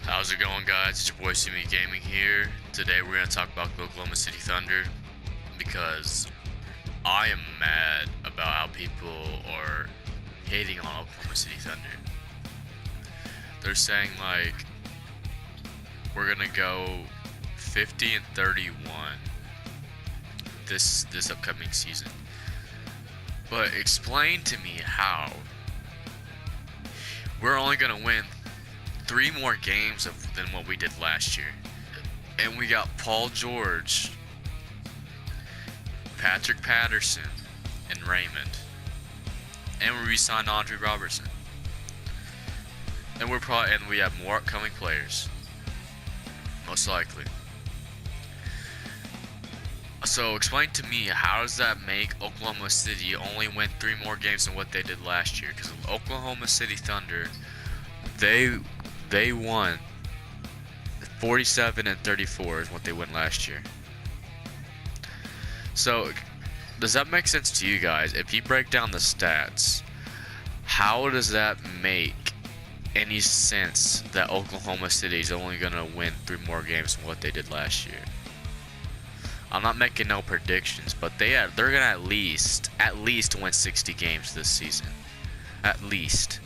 How's it going, guys? It's your boy CME Gaming here. Today we're going to talk about the Oklahoma City Thunder because I am mad about how people are hating on Oklahoma City Thunder. They're saying like we're going to go 50-31 this upcoming season. But explain to me how we're only going to win 3 more games than what we did last year. And we got Paul George, Patrick Patterson, and Raymond. And we re-signed Andre Robertson. And we have more upcoming players. Most likely. So explain to me, how does that make Oklahoma City only win 3 more games than what they did last year? Because Oklahoma City Thunder, they won 47-34 is what they won last year. So, does that make sense to you guys? If you break down the stats, how does that make any sense that Oklahoma City is only going to win 3 more games than what they did last year? I'm not making no predictions, but they're going to at least win 60 games this season. At least.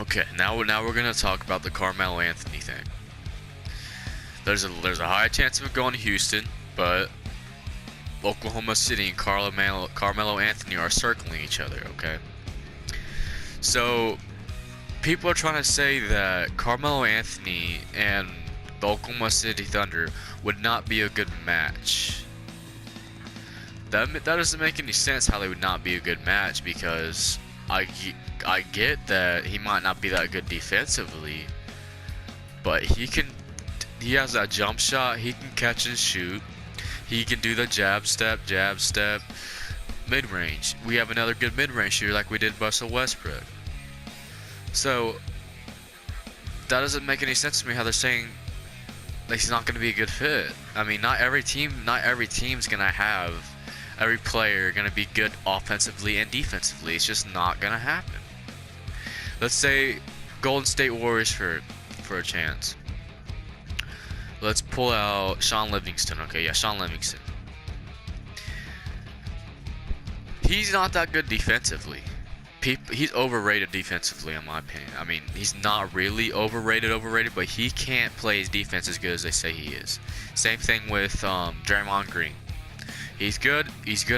Okay, now we're gonna talk about the Carmelo Anthony thing. There's a high chance of it going to Houston, but Oklahoma City and Carmelo Anthony are circling each other. Okay, so people are trying to say that Carmelo Anthony and the Oklahoma City Thunder would not be a good match. That doesn't make any sense how they would not be a good match, because I get that he might not be that good defensively, but he has that jump shot, he can catch and shoot, he can do the jab step, mid-range. We have another good mid-range shooter like we did Russell Westbrook. So that doesn't make any sense to me how they're saying like he's not going to be a good fit. I mean, not every team's going to have every player going to be good offensively and defensively. It's just not going to happen. Let's say Golden State Warriors for a chance. Let's pull out Shaun Livingston. Okay, yeah, Shaun Livingston. He's not that good defensively. He's overrated defensively, in my opinion. I mean, he's not really overrated, but he can't play his defense as good as they say he is. Same thing with Draymond Green. He's good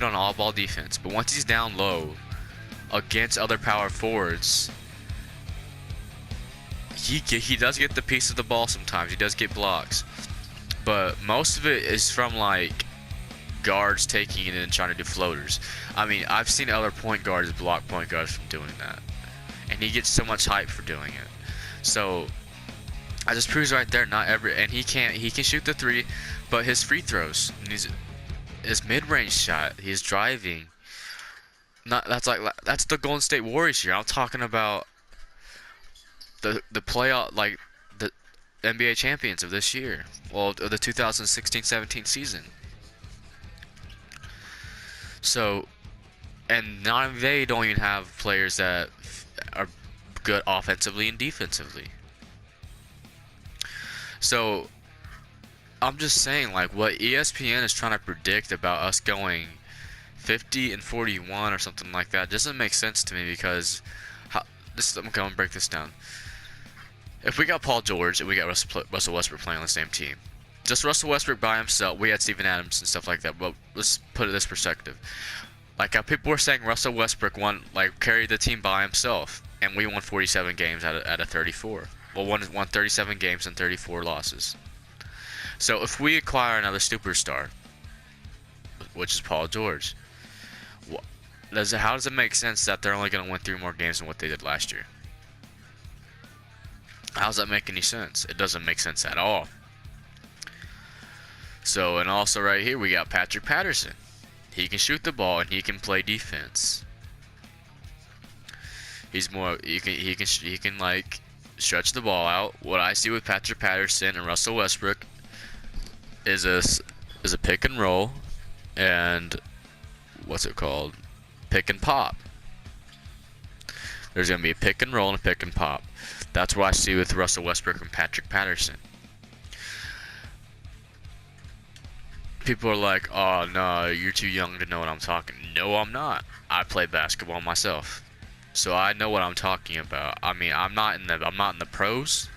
on all-ball defense, but once he's down low against other power forwards, he does get the piece of the ball sometimes. He does get blocks, but most of it is from like guards taking it and trying to do floaters. I mean, I've seen other point guards block point guards from doing that, and he gets so much hype for doing it. So I just proves right there, and he can shoot the 3, but his free throws, his mid-range shot, his driving, that's the Golden State Warriors here. I'm talking about the playoff, like the NBA champions of this year, well, of the 2016-17 season. So, and they don't even have players that are good offensively and defensively. So I'm just saying, like, what ESPN is trying to predict about us going 50-41 or something like that doesn't make sense to me, because I'm going to break this down. If we got Paul George and we got Russell Westbrook playing on the same team, just Russell Westbrook by himself, we had Steven Adams and stuff like that, but let's put it in this perspective. Like how people were saying Russell Westbrook carried the team by himself, and we won 47 games out of 34. Well, won 37 games and 34 losses. So if we acquire another superstar, which is Paul George, how does it make sense that they're only going to win 3 more games than what they did last year? How does that make any sense? It doesn't make sense at all. So, and also right here we got Patrick Patterson. He can shoot the ball and he can play defense. He's more he can like stretch the ball out. What I see with Patrick Patterson and Russell Westbrook is a pick and roll and what's it called? Pick and pop. There's gonna be a pick and roll and a pick and pop. That's what I see with Russell Westbrook and Patrick Patterson. People are like, "Oh no, you're too young to know what I'm talking." No, I'm not. I play basketball myself, so I know what I'm talking about. I mean, I'm not in the pros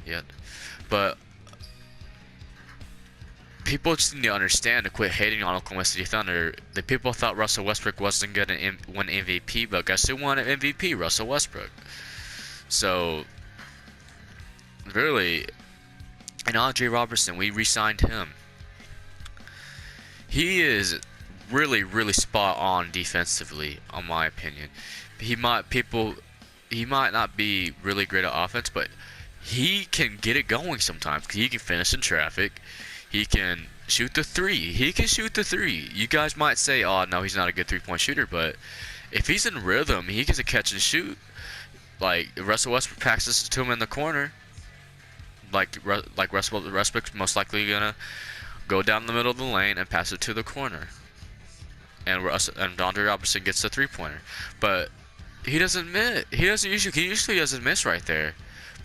yet, but people just need to understand to quit hating on Oklahoma City Thunder. The people thought Russell Westbrook wasn't gonna win MVP, but guess who won an MVP? Russell Westbrook. So really, and Andre Robertson, we re-signed him. He is really, really spot on defensively, in my opinion. He might not be really great at offense, but he can get it going sometimes. He can finish in traffic. He can shoot the three. You guys might say, "Oh no, he's not a good three-point shooter," but if he's in rhythm, he gets a catch and shoot. Like Russell Westbrook passes to him in the corner. Like Russell Westbrook's most likely gonna go down the middle of the lane and pass it to the corner. And Andre Robertson gets the three-pointer, but he doesn't miss. He usually doesn't miss right there.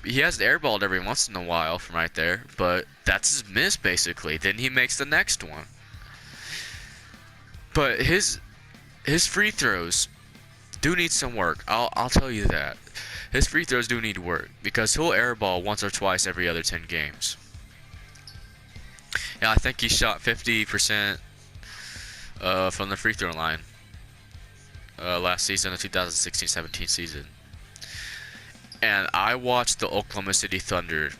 He has the airballed every once in a while from right there, but that's his miss basically. Then he makes the next one. But his free throws do need some work. I'll tell you that. His free throws do need work because he'll airball once or twice every other 10 games. Yeah, I think he shot 50% from the free throw line last season, the 2016-17 season. And I watched the Oklahoma City Thunder.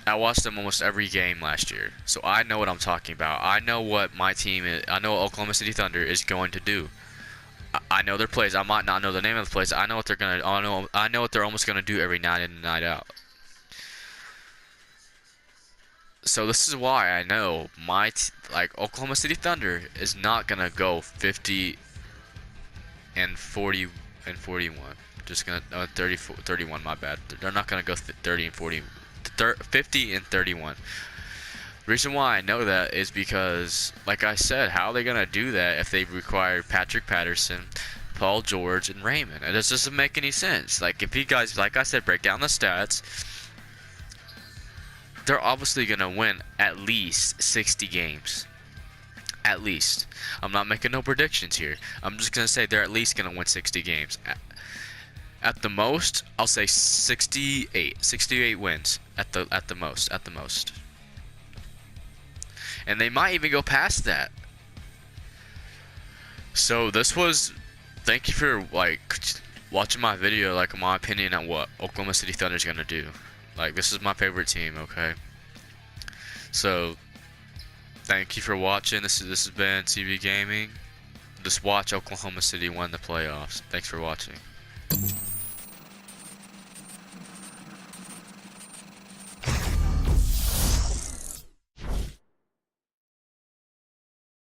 I watched them almost every game last year, so I know what I'm talking about. I know what my team is. I know what Oklahoma City Thunder is going to do. I know their plays. I might not know the name of the plays. I know what they're gonna. I know what they're almost gonna do every night in and night out. So this is why I know Oklahoma City Thunder is not gonna go 50 and 40 and 41. Just gonna 31. My bad. They're not gonna go 30 and 40, 50 and 31. The reason why I know that is because, like I said, how are they gonna do that if they require Patrick Patterson, Paul George, and Raymond? It just doesn't make any sense. Like if you guys, like I said, break down the stats, they're obviously gonna win at least 60 games. At least. I'm not making no predictions here. I'm just gonna say they're at least gonna win 60 games. At the most, I'll say 68 wins at the most. And they might even go past that. So thank you for watching my video, my opinion on what Oklahoma City Thunder is gonna do. This is my favorite team, okay? So thank you for watching. This has been TV Gaming. Just watch Oklahoma City win the playoffs. Thanks for watching.